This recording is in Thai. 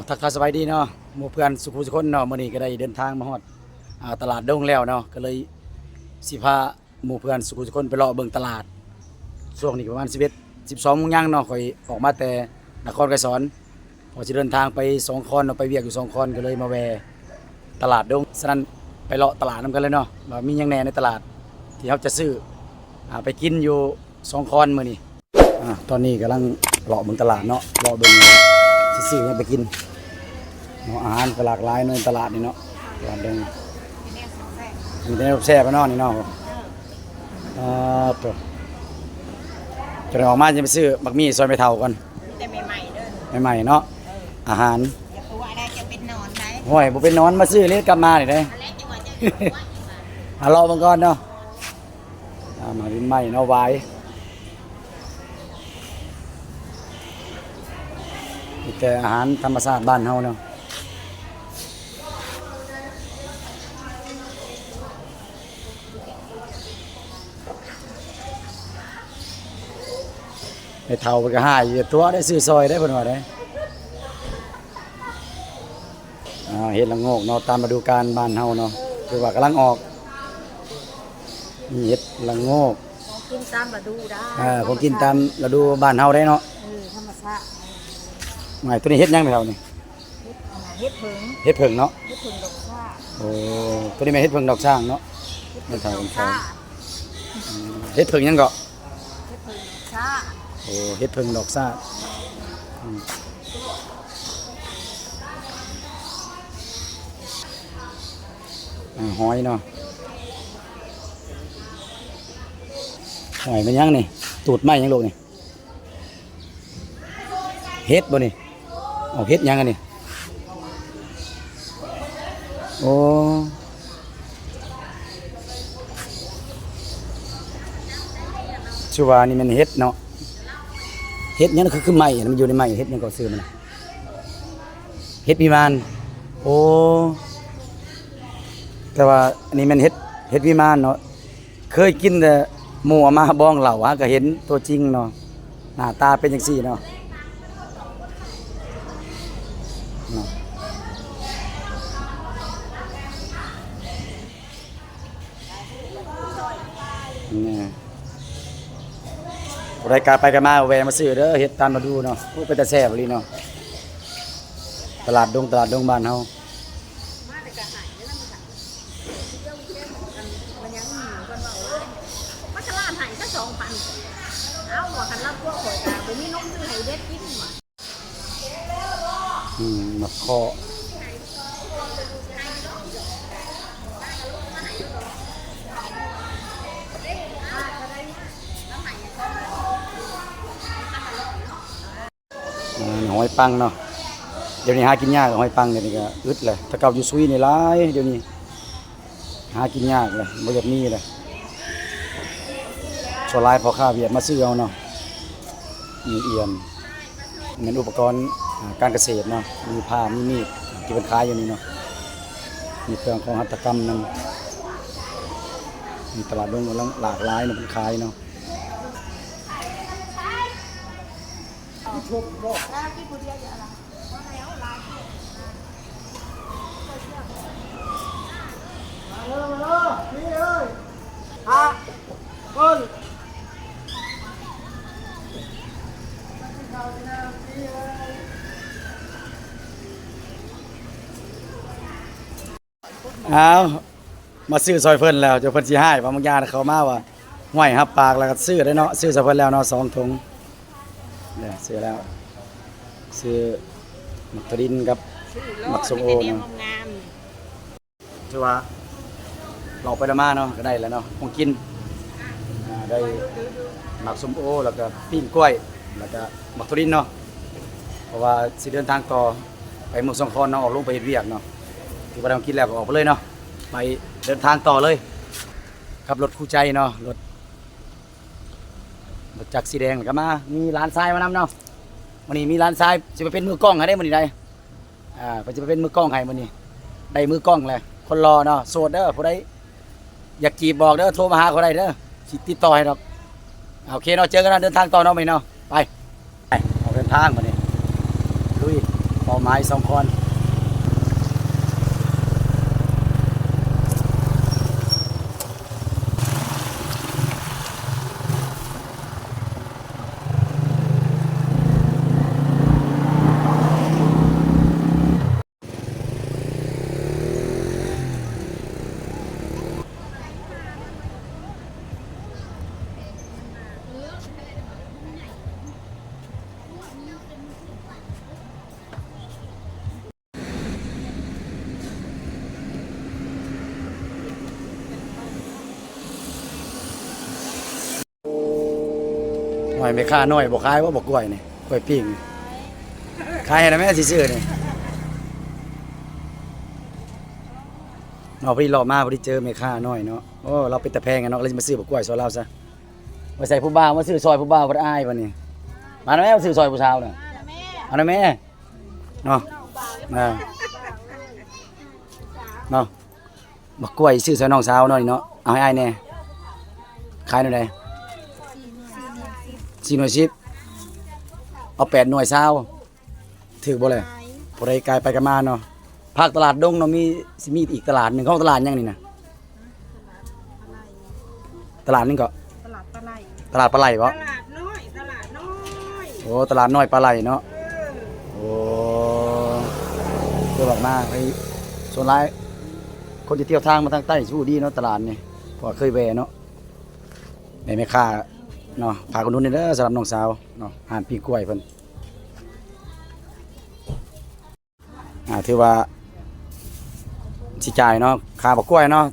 ทักทายสบายดีเนาะหมู่เพื่อนสุขุสุคนเนาะมื้อนี้ก็ได้เดินทางมาฮอดตลาดดงแล้วเนาะก็เลยสิพาหมู่เพื่อนสุขุสุคนไปเลาะเบิ่งตลาดช่วงนี้ประมาณ11 12โมงยังเนาะค่อยออกมาแต่นครไกรสอนพอสิเดินทางไปสองคอนเนาะไปเวียกอยู่สองคอนก็เลยมาแวะตลาดดงฉะนั้นไปเลาะตลาดนํกันเลยเนาะว่ามีหยังแหน่ในตลาดที่เฮาจะซื้อไปกินอยู่สองคอนมื้อนี้ตอนนี้กำลังเลาะเบิ่งตลาดเนาะเลาะเบิ่งสิซื้อหยังไปกินเนาะอาหารก็หลากหลายในตลาดนี่เนาะตลาดดงมีแต่แซ่บๆเนาะนี่เนาะตัวจะได้ออกมาจะไปซื้อบักมี่ซอยไปเท่าก่อนแต่ใหม่ๆเด้อใหม่ๆเนาะอาหารอย่าตัวอะไรจะเป็นนอนได้ห้วยบ่เป็นนอนมาซื้อนี่กลับมานี่เด้ อะไรจังหวะจะอยู่ว่ารอเบิ่งก่อนเนาะมาวินใหม่เนาะวายมีแต่อาหารธรรมชาติบ้านเฮาเนาะไอ้เฒ่ามันก็หายอยู่ตัวได้ซื้อซอยได้เพิ่นว่าได้เฮ็ดละโงกเนาะตามฤดูกาลบ้านเฮาเนาะคือว่ากำลังออกมีเฮ็ดละโงกกินตามฤดูได้ผมกินตามฤดูบ้านเฮาได้เนาะธรรมชาติหมายตัวนี้เฮ็ดหยังเฒ่านี่เฮ็ดเผิงเฮ็ดเผิงเนาะเฮ็ดเผิงดอกซ่าโอ้ตัวนี้แม่นเฮ็ดเผิงดอกช้างเนาะมันเฒ่ากันซ่าเฮ็ดเผิงหยังก็เฮ็ดเผิงดอกซ่าโอ้เฮ็ดเผิงดอกซ่าหอยเนาะหอยมันยังนี่ตูดไม้ยังลูกนี่เฮ็ดบ่นี่เอาเฮ็ดยังกันนี่โอ้ชื่อว่านี่มันเฮ็ดเนาะเฮ็ดยังคือไม้มันอยู่ในไม้เฮ็ดยังก็ซื้อมันเฮ็ดพิมานโอ้แต่ว่าอันนี้มันเฮ็ดวิมานเนาะเคยกินแต่หมูเอามาบ้องเหล่าก็เห็นตัวจริงเนาะหน้าตาเป็นจังซี่เนาะนี่รายการไปกันมาแวะมาซื้อเด้อเฮ็ดตามมาดูเนาะเป็นตาแซ่บอีหลีเนาะตลาดดงบ้านเฮาเอาว่าคันรับพวกข่อยก็บ่มีนมซื้อให้เด็ดกินว่ะมะขอหอยปังเนาะเดี๋ยวนี้หากินยากหอยปังเดี๋ยวนี้ก็อึดเลยถ้าเก่าอยู่ซุยนี่หลายเดี๋ยวนี้หากินยากเลยบ่อยากมีเลยส่วนหลายพอค้าเวียดมาซื้อเอาเนาะมีเอียนเป็นอุปกรณ์การเกษตรเนาะมีผ้ามีมีดที่เป็นขายอยู่นี่เนาะมีเครื่องของหัตถกรรมนั่นมีตลาดดงหลากหลายเนาะเป็นขายเนาะเอามาซื้อซอยเพิ่นแล้วเจ้าเพิ่นสิให้ว่าบางอย่างเขามาว่าห้วยรับปากแล้วก็ซื้อได้เนาะซื้อซอยเพิ่นแล้วเนาะ2ถุงเนี่ยซื้อแล้วซื้อมักทดินกับมักส้มโอเนาะถือว่าเราไปมาเนาะก็ได้แล้วเนาะของกินได้มักส้มโอแล้วก็ปิ้งกล้วยแล้วก็มักทดินเนาะเพราะว่าสิเดินทางต่อไปเมืองสงขลาเนาะออกลงไปเฮ็ดเวียกเนาะที่ว่าเรากินแล้วก็ออกไปเลยเนาะไปเดินทางต่อเลยขับรถคู่ใจเนาะรถจักรสีแดงก็มามีร้านทรายมานำเนาะวันนี้มีร้านทรายจะไปเป็นมือกล้องให้ได้วันนี้ได้จะไปเป็นมือกล้องให้วันนี้ได้มือกล้องเลยคนรอเนาะโสดเด้อผู้ใดอยากจีบบอกเด้อโทรมาหาเขาได้เด้อติดต่อให้ดอกโอเคเนาะเจอกันนะเดินทางต่อเนาะไปเนาะไปออกเดินทางวันนี้ลุยไป ต่อไม้2คอนหน่อยไม่ค่าน้อยบ่ขายว่าบ่กล้วยนี่กล้วยปิ้งขายให้นะแม่สิซื้อนี่เนาะพอดีรอบมาพอดีเจอแม่ค้าน้อยเนาะโอ้เราเป็นตะแพงกันเนาะเราจะมาซื้อบ่กล้วยซอยเราซะไปใส่ผู้บ่าวมาซื้อซอยผู้บ่าวบ่ได้อายบัดนี้มาแล้วแม่มาซื้อซอยผู้สาวน่ะเอานะแม่เนาะเนาะบ่กล้วยซื้อซอยน้องสาวเนาะนี่เนาะเอาให้อายแน่ขายหน่อยได้4หน่วย10เอา8หน่วย20ถือบ่เลยบ่ได้ไกลไปกันมาเนาะภาคตลาดดงเนาะสิมีอีกตลาดหนึงของตลาดหยังนี่น่ะตลาดนึงก็ ตลาดปลาไหล ตลาดปลาไหลบ่ ตลาดน้อยตลาดน้อย โอ้ตลาดน้อยปลาไหลเนาะโอ้คือแบบมาไปส่วนหลายคนที่เที่ยวทางมาทางใต้สู้ดีเนาะตลาดนี่เพราะว่าเคยแวะเนาะแม่ค้าเนาะฝากคนนู้นนี่เด้อสำหรับน้องสาวเนาะอาหารปีกล้วยเพิ่นถือว่าสิจ่ายเนาะค่าบักกล้วยเนาะ